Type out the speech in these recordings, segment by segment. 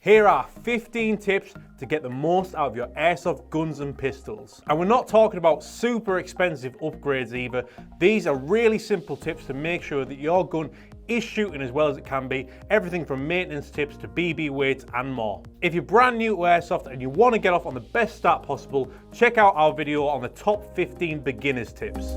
Here are 15 tips to get the most out of your airsoft guns and pistols. And we're not talking about super expensive upgrades either. These are really simple tips to make sure that your gun is shooting as well as it can be, everything from maintenance tips to BB weights and more. If you're brand new to airsoft and you want to get off on the best start possible, check out our video on the top 15 beginners tips.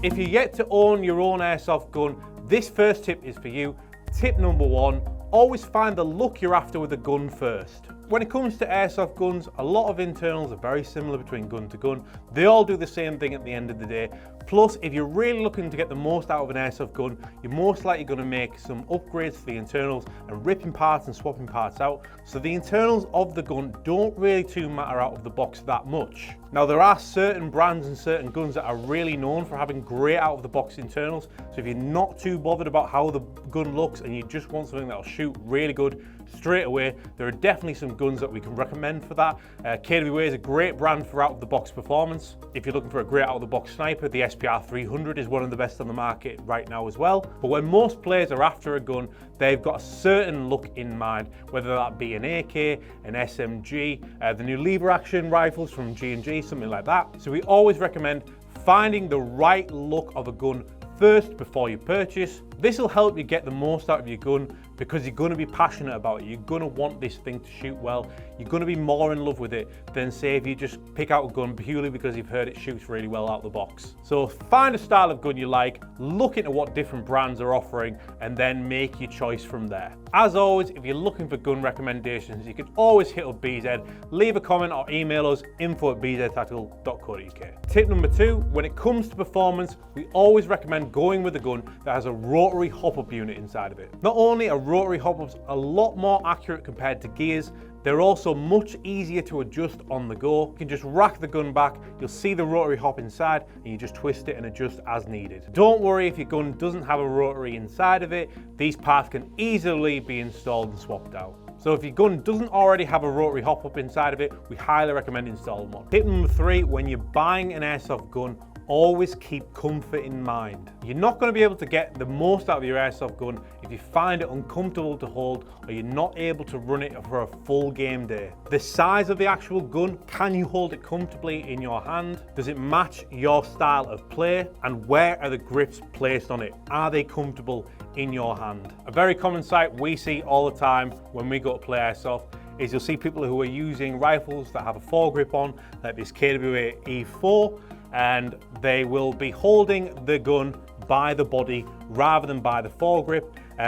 If you're yet to own your own airsoft gun, this first tip is for you. Tip number 1, always find the look you're after with the gun first. When it comes to airsoft guns, a lot of internals are very similar between gun to gun. They all do the same thing at the end of the day. Plus, if you're really looking to get the most out of an airsoft gun, you're most likely going to make some upgrades to the internals and ripping parts and swapping parts out. So the internals of the gun don't really too matter out of the box that much. Now, there are certain brands and certain guns that are really known for having great out of the box internals. So if you're not too bothered about how the gun looks and you just want something that'll shoot really good straight away, there are definitely some guns that we can recommend for that. KWA is a great brand for out of the box performance. If you're looking for a great out of the box sniper, the SPR 300 is one of the best on the market right now as well. But when most players are after a gun, they've got a certain look in mind, whether that be an AK, an SMG, the new lever action rifles from G&G, something like that. So we always recommend finding the right look of a gun first before you purchase. This will help you get the most out of your gun because you're going to be passionate about it. You're going to want this thing to shoot well. You're going to be more in love with it than say if you just pick out a gun purely because you've heard it shoots really well out the box. So find a style of gun you like, look into what different brands are offering, and then make your choice from there. As always, if you're looking for gun recommendations, you can always hit up BZ, leave a comment or email us info@bztactical.co.uk. Tip number 2, when it comes to performance, we always recommend going with a gun that has a rotary hop-up unit inside of it. Not only are rotary hop-ups a lot more accurate compared to gears, they're also much easier to adjust on the go. You can just rack the gun back, you'll see the rotary hop inside, and you just twist it and adjust as needed. Don't worry if your gun doesn't have a rotary inside of it, these parts can easily be installed and swapped out. So if your gun doesn't already have a rotary hop-up inside of it, we highly recommend installing one. Tip number 3, when you're buying an airsoft gun, always keep comfort in mind. You're not going to be able to get the most out of your airsoft gun if you find it uncomfortable to hold or you're not able to run it for a full game day. The size of the actual gun, can you hold it comfortably in your hand? Does it match your style of play? And where are the grips placed on it? Are they comfortable in your hand? A very common sight we see all the time when we go to play airsoft is you'll see people who are using rifles that have a foregrip on, like this KWA E4, and they will be holding the gun by the body rather than by the foregrip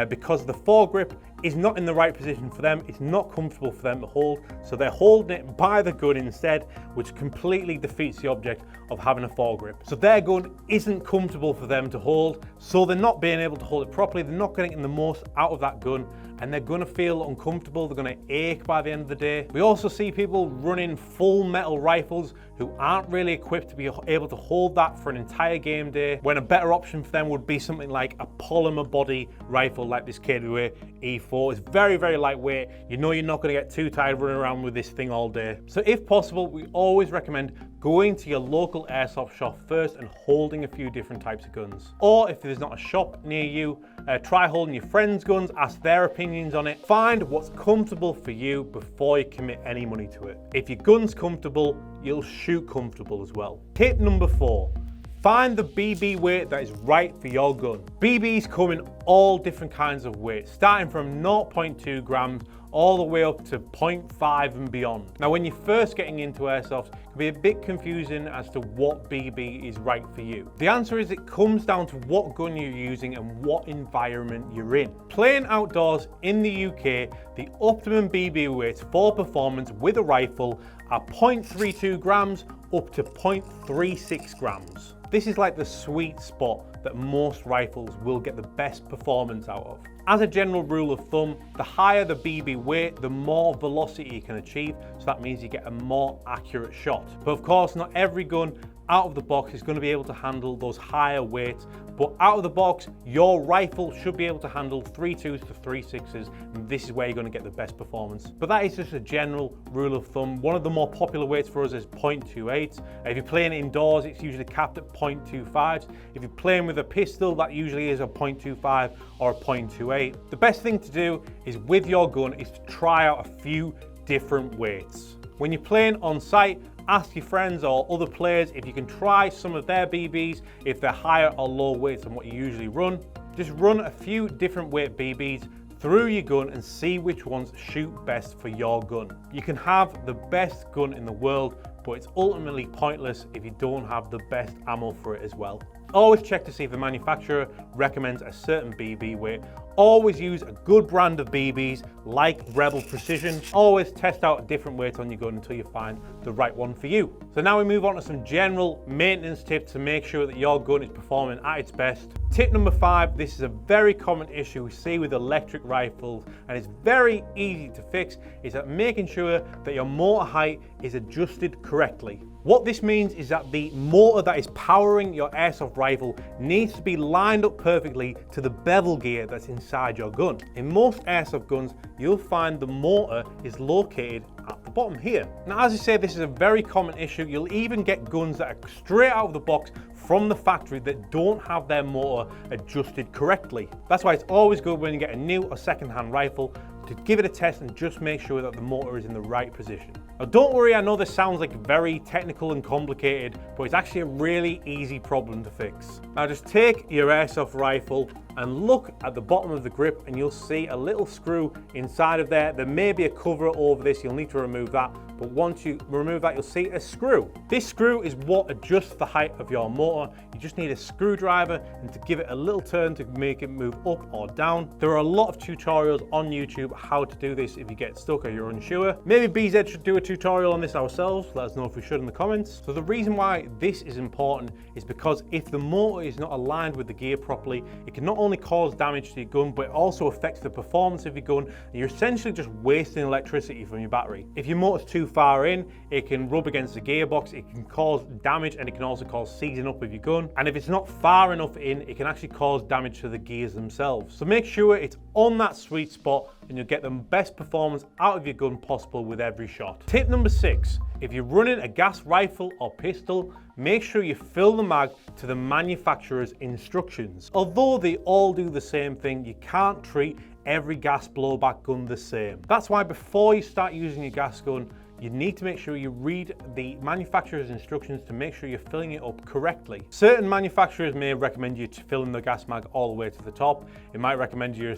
because the foregrip is not in the right position for them. It's not comfortable for them to hold, so they're holding it by the gun instead, which completely defeats the object of having a foregrip. So their gun isn't comfortable for them to hold, so they're not being able to hold it properly. They're not getting the most out of that gun, and they're going to feel uncomfortable. They're going to ache by the end of the day. We also see people running full metal rifles who aren't really equipped to be able to hold that for an entire game day, when a better option for them would be something like a polymer body rifle like this KWA E4. It's very, very lightweight. You know you're not going to get too tired running around with this thing all day. So if possible, we always recommend going to your local airsoft shop first and holding a few different types of guns. Or if there's not a shop near you, try holding your friends' guns, ask their opinions on it. Find what's comfortable for you before you commit any money to it. If your gun's comfortable, you'll shoot comfortable as well. Tip number 4. Find the BB weight that is right for your gun. BBs come in all different kinds of weights, starting from 0.2 grams all the way up to 0.5 and beyond. Now, when you're first getting into airsoft, it can be a bit confusing as to what BB is right for you. The answer is it comes down to what gun you're using and what environment you're in. Playing outdoors in the UK, the optimum BB weights for performance with a rifle are 0.32 grams up to 0.36 grams. This is like the sweet spot that most rifles will get the best performance out of. As a general rule of thumb, the higher the BB weight, the more velocity you can achieve, so that means you get a more accurate shot. But of course, not every gun out of the box is going to be able to handle those higher weights, but out of the box, your rifle should be able to handle 3.2s to 3.6s, and this is where you're going to get the best performance. But that is just a general rule of thumb. One of the more popular weights for us is 0.28. If you're playing indoors, it's usually capped at 0.25. If you're playing with a pistol, that usually is a 0.25 or a 0.28. The best thing to do is with your gun is to try out a few different weights. When you're playing on site, ask your friends or other players if you can try some of their BBs, if they're higher or lower weights than what you usually run. Just run a few different weight BBs through your gun and see which ones shoot best for your gun. You can have the best gun in the world, but it's ultimately pointless if you don't have the best ammo for it as well. Always check to see if the manufacturer recommends a certain BB weight. Always use a good brand of BBs like Rebel Precision. Always test out different weights on your gun until you find the right one for you. So now we move on to some general maintenance tips to make sure that your gun is performing at its best. Tip number 5, this is a very common issue we see with electric rifles, and it's very easy to fix, is that making sure that your motor height is adjusted correctly. What this means is that the motor that is powering your airsoft rifle needs to be lined up perfectly to the bevel gear that's inside your gun. In most airsoft guns, you'll find the motor is located at the bottom here. Now, as I say, this is a very common issue. You'll even get guns that are straight out of the box from the factory that don't have their motor adjusted correctly. That's why it's always good when you get a new or second-hand rifle to give it a test and just make sure that the motor is in the right position. Now, don't worry, I know this sounds like very technical and complicated, but it's actually a really easy problem to fix. Now, just take your airsoft rifle and look at the bottom of the grip, and you'll see a little screw inside of there. There may be a cover over this, you'll need to remove that, but once you remove that, you'll see a screw. This screw is what adjusts the height of your motor. You just need a screwdriver and to give it a little turn to make it move up or down. There are a lot of tutorials on YouTube how to do this if you get stuck or you're unsure. Maybe BZ should do a tutorial on this ourselves. Let us know if we should in the comments. So the reason why this is important is because if the motor is not aligned with the gear properly, it can not only cause damage to your gun, but it also affects the performance of your gun, and you're essentially just wasting electricity from your battery. If your motor's too far in, it can rub against the gearbox, it can cause damage, and it can also cause seizing up of your gun. And if it's not far enough in, it can actually cause damage to the gears themselves. So make sure it's on that sweet spot and you'll get the best performance out of your gun possible with every shot. Tip number 6, if you're running a gas rifle or pistol, make sure you fill the mag to the manufacturer's instructions. Although they all do the same thing, you can't treat every gas blowback gun the same. That's why before you start using your gas gun, you need to make sure you read the manufacturer's instructions to make sure you're filling it up correctly. Certain manufacturers may recommend you to fill in the gas mag all the way to the top. It might recommend you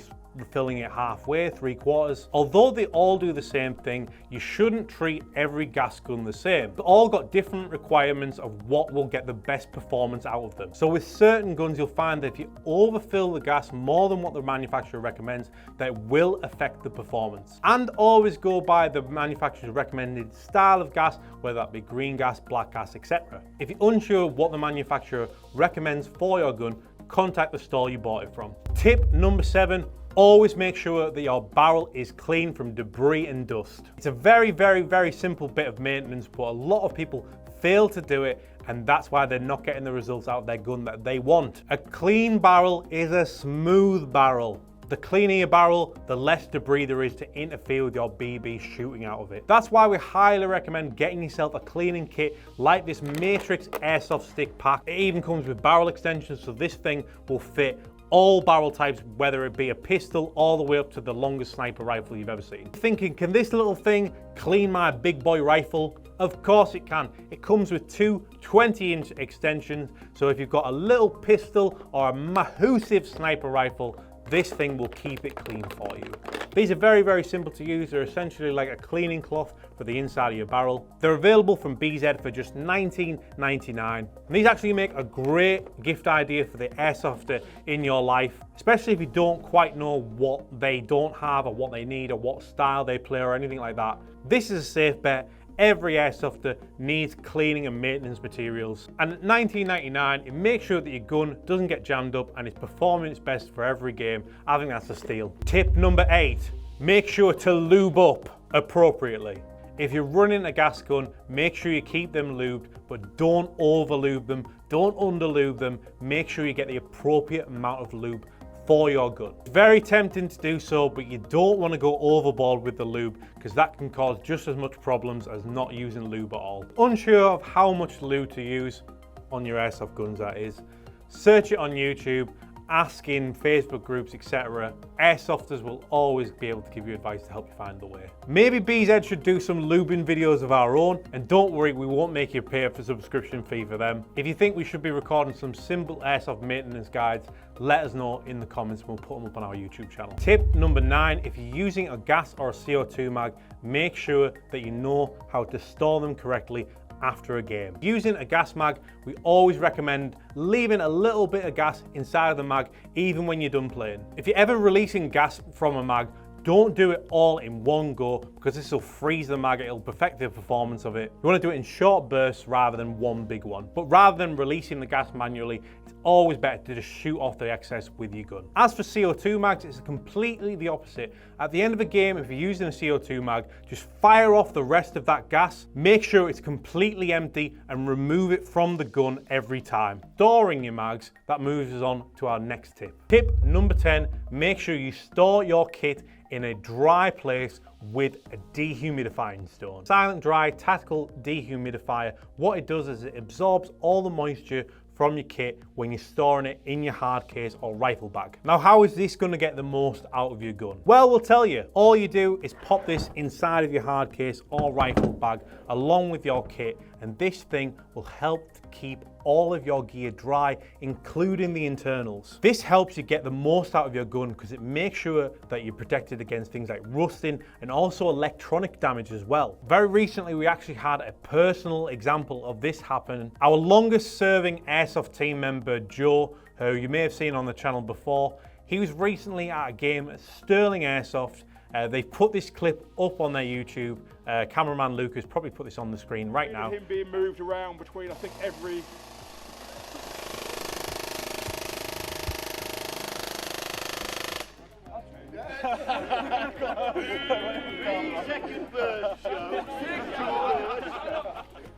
filling it halfway, 3/4. Although they all do the same thing, you shouldn't treat every gas gun the same. They've all got different requirements of what will get the best performance out of them. So with certain guns, you'll find that if you overfill the gas more than what the manufacturer recommends, that it will affect the performance. And always go by the manufacturer's recommended style of gas, whether that be green gas, black gas, etc. If you're unsure what the manufacturer recommends for your gun, contact the store you bought it from. Tip number 7, always make sure that your barrel is clean from debris and dust. It's a very, very, very simple bit of maintenance, but a lot of people fail to do it, and that's why they're not getting the results out of their gun that they want. A clean barrel is a smooth barrel. The cleaner your barrel, the less debris there is to interfere with your BB shooting out of it. That's why we highly recommend getting yourself a cleaning kit like this Matrix Airsoft stick pack. It even comes with barrel extensions, so this thing will fit all barrel types, whether it be a pistol all the way up to the longest sniper rifle you've ever seen. Thinking, can this little thing clean my big boy rifle? Of course it can. It comes with two 20-inch extensions, so if you've got a little pistol or a massive sniper rifle, this thing will keep it clean for you. These are very, very simple to use. They're essentially like a cleaning cloth for the inside of your barrel. They're available from BZ for just $19.99. And these actually make a great gift idea for the Airsofter in your life, especially if you don't quite know what they don't have or what they need or what style they play or anything like that. This is a safe bet. Every Airsofter needs cleaning and maintenance materials. And at $19.99, it makes sure that your gun doesn't get jammed up and is performing its best for every game. I think that's a steal. Tip number 8, make sure to lube up appropriately. If you're running a gas gun, make sure you keep them lubed, but don't over lube them, don't under lube them. Make sure you get the appropriate amount of lube for your gun. It's very tempting to do so, but you don't want to go overboard with the lube because that can cause just as much problems as not using lube at all. Unsure of how much lube to use on your airsoft guns, that is, search it on YouTube, ask in Facebook groups, etc. Airsofters will always be able to give you advice to help you find the way. Maybe BZ should do some lubing videos of our own, and don't worry, we won't make you pay for subscription fee for them. If you think we should be recording some simple airsoft maintenance guides, let us know in the comments and we'll put them up on our YouTube channel. Tip number 9, if you're using a gas or a CO2 mag, make sure that you know how to store them correctly after a game. Using a gas mag, we always recommend leaving a little bit of gas inside of the mag even when you're done playing. If you're ever releasing gas from a mag, don't do it all in one go because this will freeze the mag, it'll affect the performance of it. You want to do it in short bursts rather than one big one. But rather than releasing the gas manually, it's always better to just shoot off the excess with your gun. As for CO2 mags, it's completely the opposite. At the end of a game, if you're using a CO2 mag, just fire off the rest of that gas, make sure it's completely empty and remove it from the gun every time. Storing your mags, that moves us on to our next tip. Tip number 10, make sure you store your kit in a dry place with a dehumidifying stone. Silent Dry Tactical Dehumidifier, what it does is it absorbs all the moisture from your kit when you're storing it in your hard case or rifle bag. Now, how is this going to get the most out of your gun? Well, we'll tell you. All you do is pop this inside of your hard case or rifle bag along with your kit, and this thing will help to keep all of your gear dry, including the internals. This helps you get the most out of your gun because it makes sure that you're protected against things like rusting and also electronic damage as well. Very recently, we actually had a personal example of this happen. Our longest serving Airsoft team member, Joe, who you may have seen on the channel before, he was recently at a game at Sterling Airsoft. They've put this clip up on their YouTube. Cameraman Lucas probably put this on the screen right now. Him being moved around between, I think, every...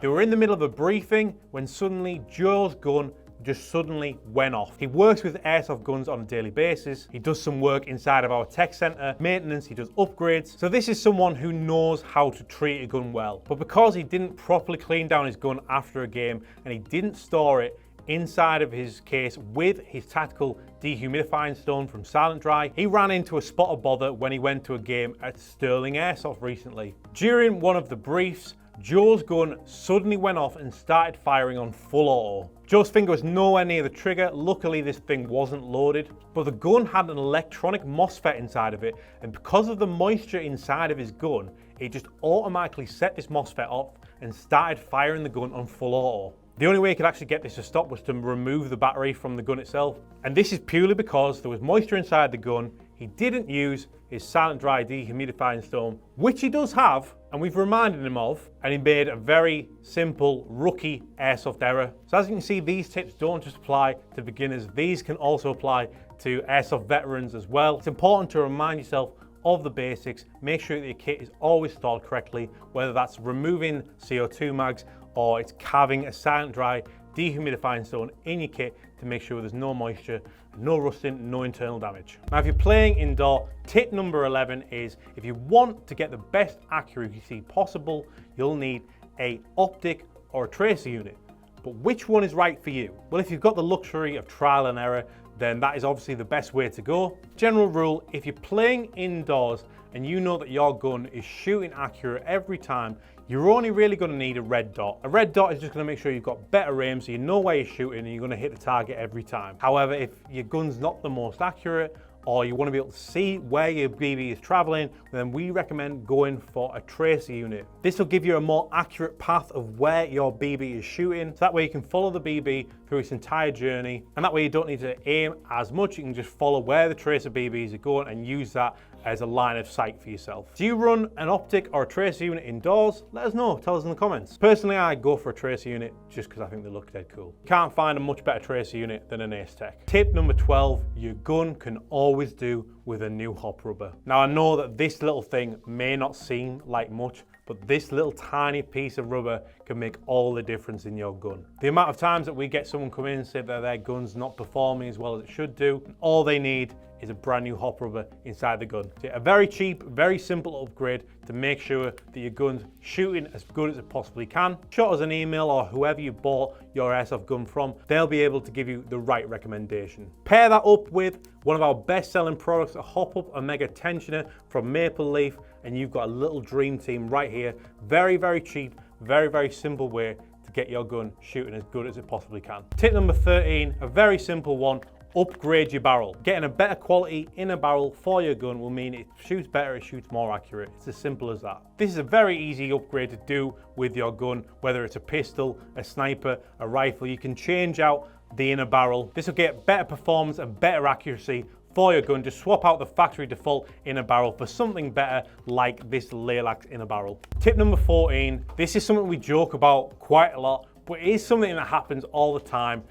They were in the middle of a briefing when suddenly Joe's gun just suddenly went off. He works with airsoft guns on a daily basis. He does some work inside of our tech center, maintenance, he does upgrades. So this is someone who knows how to treat a gun well. But because he didn't properly clean down his gun after a game and he didn't store it inside of his case with his tactical dehumidifying stone from Silent Dry, he ran into a spot of bother when he went to a game at Sterling Airsoft recently. During one of the briefs, Joe's gun suddenly went off and started firing on full auto. Joe's finger was nowhere near the trigger. Luckily, this thing wasn't loaded, but the gun had an electronic MOSFET inside of it, and because of the moisture inside of his gun, it just automatically set this MOSFET off and started firing the gun on full auto. The only way he could actually get this to stop was to remove the battery from the gun itself. And this is purely because there was moisture inside the gun. He didn't use his Silent Dry dehumidifying stone, which he does have, and we've reminded him of, and he made a very simple rookie airsoft error. So as you can see, these tips don't just apply to beginners, these can also apply to airsoft veterans as well. It's important to remind yourself of the basics, make sure that your kit is always stored correctly, whether that's removing CO2 mags or it's carving a Silent Dry dehumidifying stone in your kit to make sure there's no moisture, no rusting, no internal damage. Now, if you're playing indoor, tip number 11 is if you want to get the best accuracy possible, you'll need a optic or a tracer unit. But which one is right for you? Well, if you've got the luxury of trial and error, then that is obviously the best way to go. General rule, if you're playing indoors and you know that your gun is shooting accurate every time, you're only really going to need a red dot. A red dot is just going to make sure you've got better aim so you know where you're shooting and you're going to hit the target every time. However, if your gun's not the most accurate, or you want to be able to see where your BB is traveling, then we recommend going for a tracer unit. This will give you a more accurate path of where your BB is shooting, so that way you can follow the BB through its entire journey, and that way you don't need to aim as much, you can just follow where the tracer BBs are going and use that as a line of sight for yourself. Do you run an optic or a tracer unit indoors? Let us know, tell us in the comments. Personally, I go for a tracer unit just because I think they look dead cool. Can't find a much better tracer unit than an Ace Tech. Tip number 12, your gun can always do with a new hop rubber. Now I know that this little thing may not seem like much, but this little tiny piece of rubber can make all the difference in your gun. The amount of times that we get someone come in and say that their gun's not performing as well as it should do, all they need is a brand new hop rubber inside the gun. So a very cheap, very simple upgrade to make sure that your gun's shooting as good as it possibly can. Shoot us an email, or whoever you bought your airsoft gun from, they'll be able to give you the right recommendation. Pair that up with one of our best-selling products, a Hop Up Omega tensioner from Maple Leaf, and you've got a little dream team right here. Very, very cheap, very, very simple way to get your gun shooting as good as it possibly can. Tip number 13, a very simple one. Upgrade your barrel. Getting a better quality inner barrel for your gun will mean it shoots better, it shoots more accurate. It's as simple as that. This is a very easy upgrade to do with your gun, whether it's a pistol, a sniper, a rifle. You can change out the inner barrel. This will get better performance and better accuracy for your gun. Just swap out the factory default inner barrel for something better like this Lilac inner barrel. Tip number 14, this is something we joke about quite a lot, but it is something that happens all the time.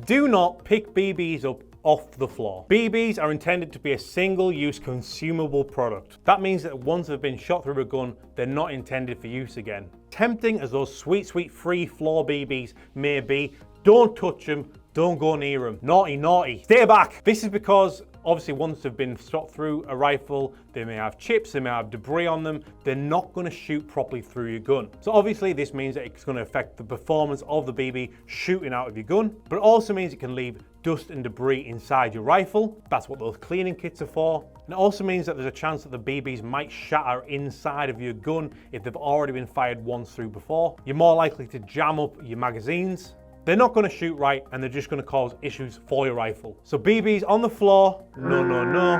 Do not pick BBs up off the floor. BBs are intended to be a single-use consumable product. That means that once they've been shot through a gun, they're not intended for use again. Tempting as those sweet, sweet free floor BBs may be, don't touch them, don't go near them. Naughty, naughty. Stay back. This is because obviously once they've been shot through a rifle, they may have chips, they may have debris on them. They're not going to shoot properly through your gun. So obviously this means that it's going to affect the performance of the BB shooting out of your gun, but it also means it can leave dust and debris inside your rifle. That's what those cleaning kits are for. And it also means that there's a chance that the BBs might shatter inside of your gun if they've already been fired once through before. You're more likely to jam up your magazines. They're not going to shoot right, and they're just going to cause issues for your rifle. So BBs on the floor, no, no, no.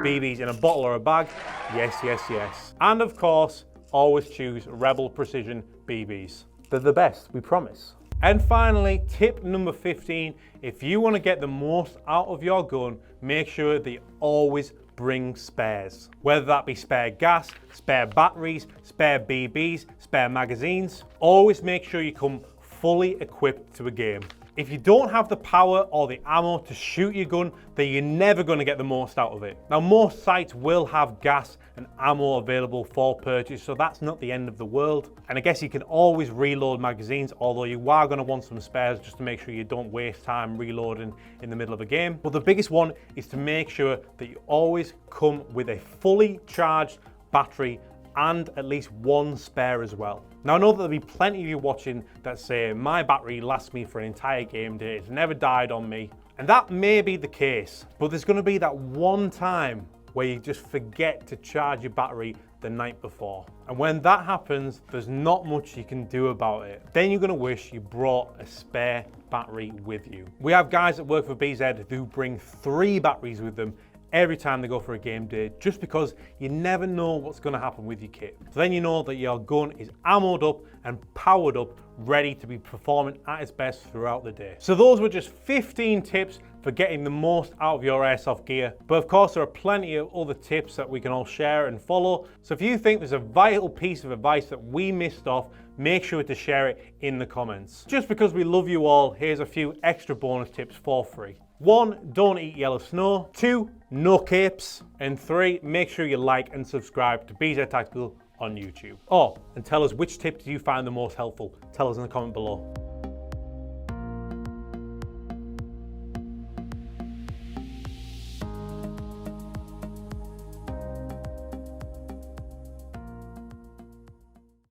BBs in a bottle or a bag, yes, yes, yes. And of course, always choose Rebel Precision BBs. They're the best, we promise. And finally, tip number 15, if you want to get the most out of your gun, make sure that you always bring spares. Whether that be spare gas, spare batteries, spare BBs, spare magazines, always make sure you come fully equipped to a game. If you don't have the power or the ammo to shoot your gun, then you're never going to get the most out of it. Now, most sites will have gas and ammo available for purchase, so that's not the end of the world. And I guess you can always reload magazines, although you are going to want some spares just to make sure you don't waste time reloading in the middle of a game. But the biggest one is to make sure that you always come with a fully charged battery and at least one spare as well. Now I know that there'll be plenty of you watching that say, my battery lasts me for an entire game day, it's never died on me. And that may be the case, but there's going to be that one time where you just forget to charge your battery the night before. And when that happens, there's not much you can do about it. Then you're going to wish you brought a spare battery with you. We have guys that work for BZ who bring 3 batteries with them every time they go for a game day, just because you never know what's going to happen with your kit. So then you know that your gun is ammoed up and powered up, ready to be performing at its best throughout the day. So those were just 15 tips for getting the most out of your airsoft gear. But of course, there are plenty of other tips that we can all share and follow. So if you think there's a vital piece of advice that we missed off, make sure to share it in the comments. Just because we love you all, here's a few extra bonus tips for free. 1, don't eat yellow snow. 2, no capes. And 3, make sure you like and subscribe to BZ Tactical on YouTube. Oh, and tell us which tip do you find the most helpful. Tell us in the comment below.